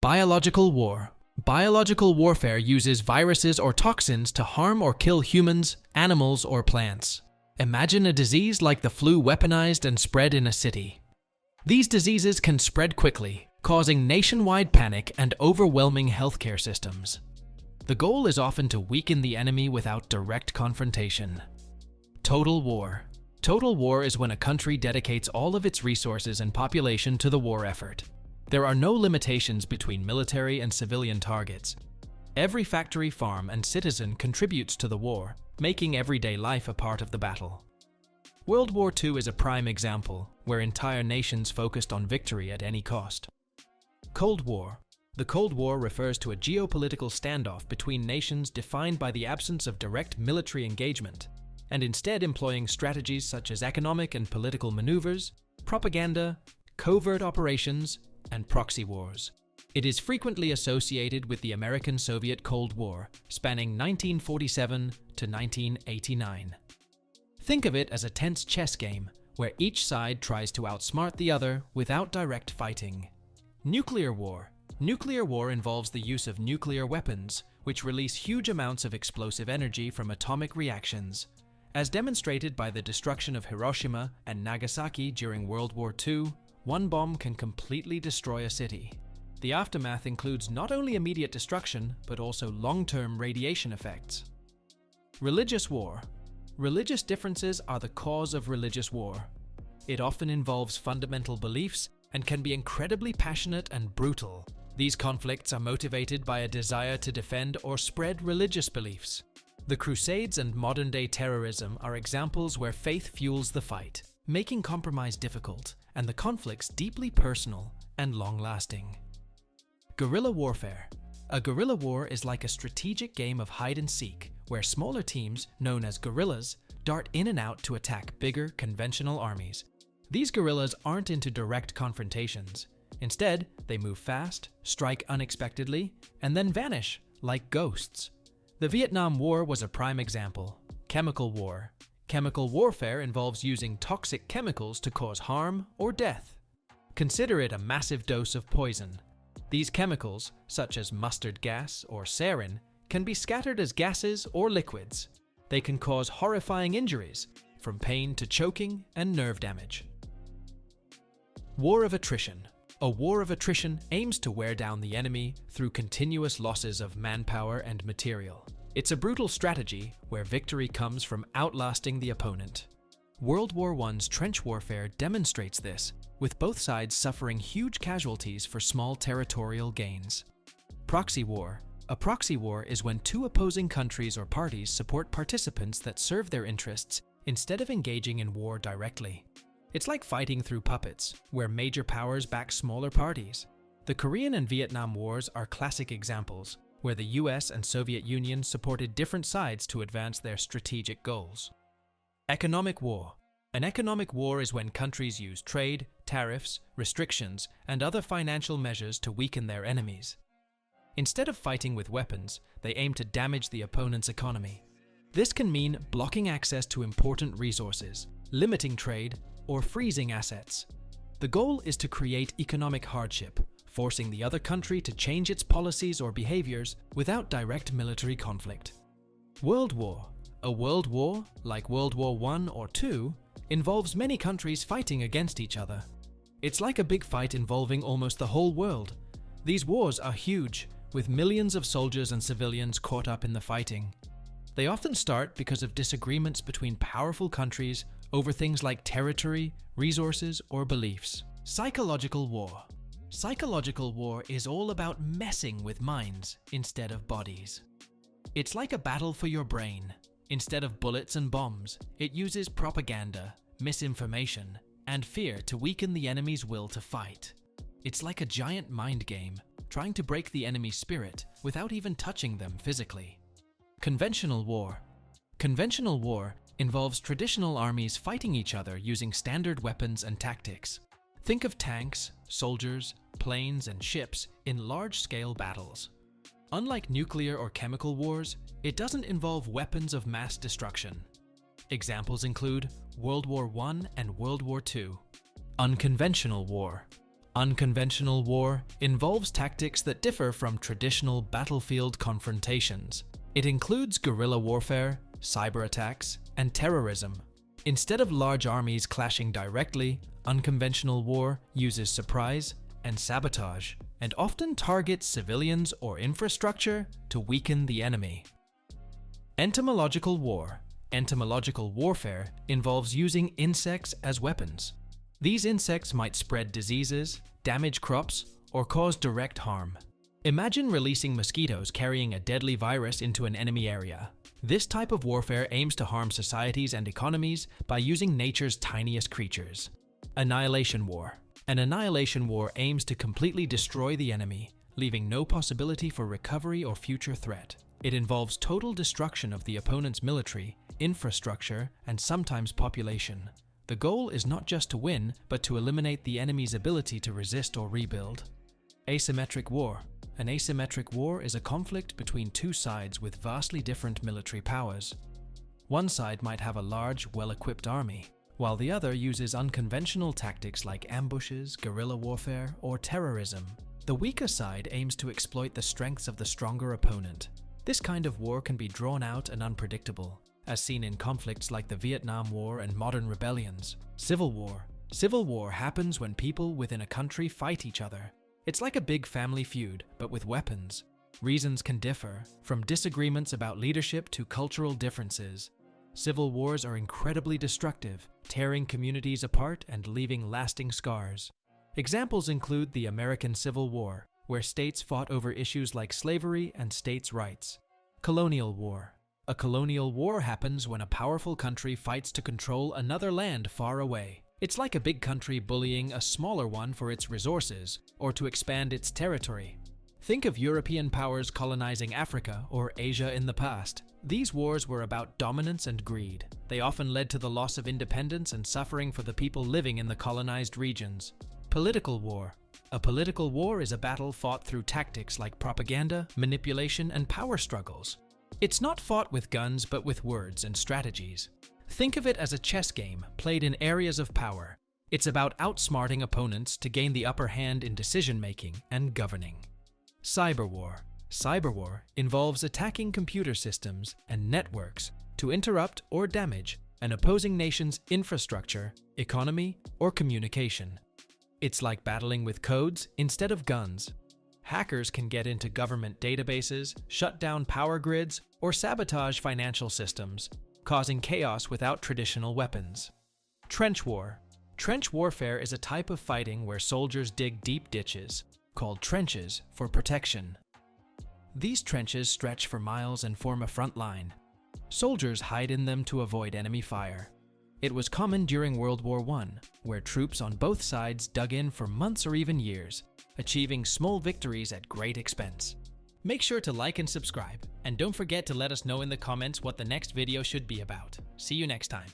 Biological war. Biological warfare uses viruses or toxins to harm or kill humans, animals, or plants. Imagine a disease like the flu weaponized and spread in a city. These diseases can spread quickly, causing nationwide panic and overwhelming healthcare systems. The goal is often to weaken the enemy without direct confrontation. Total war. Total war is when a country dedicates all of its resources and population to the war effort. There are no limitations between military and civilian targets. Every factory, farm, and citizen contributes to the war, making everyday life a part of the battle. World War II is a prime example, where entire nations focused on victory at any cost. Cold War. The Cold War refers to a geopolitical standoff between nations defined by the absence of direct military engagement, and instead employing strategies such as economic and political maneuvers, propaganda, covert operations, and proxy wars. It is frequently associated with the American-Soviet Cold War, spanning 1947 to 1989. Think of it as a tense chess game, where each side tries to outsmart the other without direct fighting. Nuclear war. Nuclear war involves the use of nuclear weapons, which release huge amounts of explosive energy from atomic reactions. As demonstrated by the destruction of Hiroshima and Nagasaki during World War II, one bomb can completely destroy a city. The aftermath includes not only immediate destruction, but also long-term radiation effects. Religious war. Religious differences are the cause of religious war. It often involves fundamental beliefs and can be incredibly passionate and brutal. These conflicts are motivated by a desire to defend or spread religious beliefs. The Crusades and modern-day terrorism are examples where faith fuels the fight, making compromise difficult, and the conflicts deeply personal and long-lasting. Guerrilla warfare. A guerrilla war is like a strategic game of hide-and-seek, where smaller teams, known as guerrillas, dart in and out to attack bigger, conventional armies. These guerrillas aren't into direct confrontations. Instead, they move fast, strike unexpectedly, and then vanish, like ghosts. The Vietnam War was a prime example. Chemical war. Chemical warfare involves using toxic chemicals to cause harm or death. Consider it a massive dose of poison. These chemicals, such as mustard gas or sarin, can be scattered as gases or liquids. They can cause horrifying injuries, from pain to choking and nerve damage. War of attrition. A war of attrition aims to wear down the enemy through continuous losses of manpower and material. It's a brutal strategy where victory comes from outlasting the opponent. World War I's trench warfare demonstrates this, with both sides suffering huge casualties for small territorial gains. Proxy war. A proxy war is when two opposing countries or parties support participants that serve their interests instead of engaging in war directly. It's like fighting through puppets, where major powers back smaller parties. The Korean and Vietnam Wars are classic examples, where the US and Soviet Union supported different sides to advance their strategic goals. Economic war. An economic war is when countries use trade, tariffs, restrictions, and other financial measures to weaken their enemies. Instead of fighting with weapons, they aim to damage the opponent's economy. This can mean blocking access to important resources, limiting trade, or freezing assets. The goal is to create economic hardship, forcing the other country to change its policies or behaviors without direct military conflict. World war. A world war, like World War I or II, involves many countries fighting against each other. It's like a big fight involving almost the whole world. These wars are huge, with millions of soldiers and civilians caught up in the fighting. They often start because of disagreements between powerful countries over things like territory, resources, or beliefs. Psychological war. Psychological war is all about messing with minds instead of bodies. It's like a battle for your brain. Instead of bullets and bombs, it uses propaganda, misinformation, and fear to weaken the enemy's will to fight. It's like a giant mind game, trying to break the enemy's spirit without even touching them physically. Conventional war. Conventional war involves traditional armies fighting each other using standard weapons and tactics. Think of tanks, soldiers, planes, and ships in large-scale battles. Unlike nuclear or chemical wars, it doesn't involve weapons of mass destruction. Examples include World War I and World War II. Unconventional war. Unconventional war involves tactics that differ from traditional battlefield confrontations. It includes guerrilla warfare, cyber attacks, and terrorism. Instead of large armies clashing directly, unconventional war uses surprise and sabotage, and often targets civilians or infrastructure to weaken the enemy. Entomological war. Entomological warfare involves using insects as weapons. These insects might spread diseases, damage crops, or cause direct harm. Imagine releasing mosquitoes carrying a deadly virus into an enemy area. This type of warfare aims to harm societies and economies by using nature's tiniest creatures. Annihilation War. An annihilation war aims to completely destroy the enemy, leaving no possibility for recovery or future threat. It involves total destruction of the opponent's military, infrastructure, and sometimes population. The goal is not just to win, but to eliminate the enemy's ability to resist or rebuild. Asymmetric War. An asymmetric war is a conflict between two sides with vastly different military powers. One side might have a large, well-equipped army, while the other uses unconventional tactics like ambushes, guerrilla warfare, or terrorism. The weaker side aims to exploit the strengths of the stronger opponent. This kind of war can be drawn out and unpredictable, as seen in conflicts like the Vietnam War and modern rebellions. Civil war. Civil war happens when people within a country fight each other. It's like a big family feud, but with weapons. Reasons can differ, from disagreements about leadership to cultural differences. Civil wars are incredibly destructive, tearing communities apart and leaving lasting scars. Examples include the American Civil War, where states fought over issues like slavery and states' rights. Colonial War. A colonial war happens when a powerful country fights to control another land far away. It's like a big country bullying a smaller one for its resources or to expand its territory. Think of European powers colonizing Africa or Asia in the past. These wars were about dominance and greed. They often led to the loss of independence and suffering for the people living in the colonized regions. Political war. A political war is a battle fought through tactics like propaganda, manipulation, and power struggles. It's not fought with guns, but with words and strategies. Think of it as a chess game played in areas of power. It's about outsmarting opponents to gain the upper hand in decision-making and governing. Cyber war. Cyber war involves attacking computer systems and networks to interrupt or damage an opposing nation's infrastructure, economy, or communication. It's like battling with codes instead of guns. Hackers can get into government databases, shut down power grids, or sabotage financial systems, causing chaos without traditional weapons. Trench war. Trench warfare is a type of fighting where soldiers dig deep ditches, called trenches, for protection. These trenches stretch for miles and form a front line. Soldiers hide in them to avoid enemy fire. It was common during World War I, where troops on both sides dug in for months or even years, achieving small victories at great expense. Make sure to like and subscribe, and don't forget to let us know in the comments what the next video should be about. See you next time.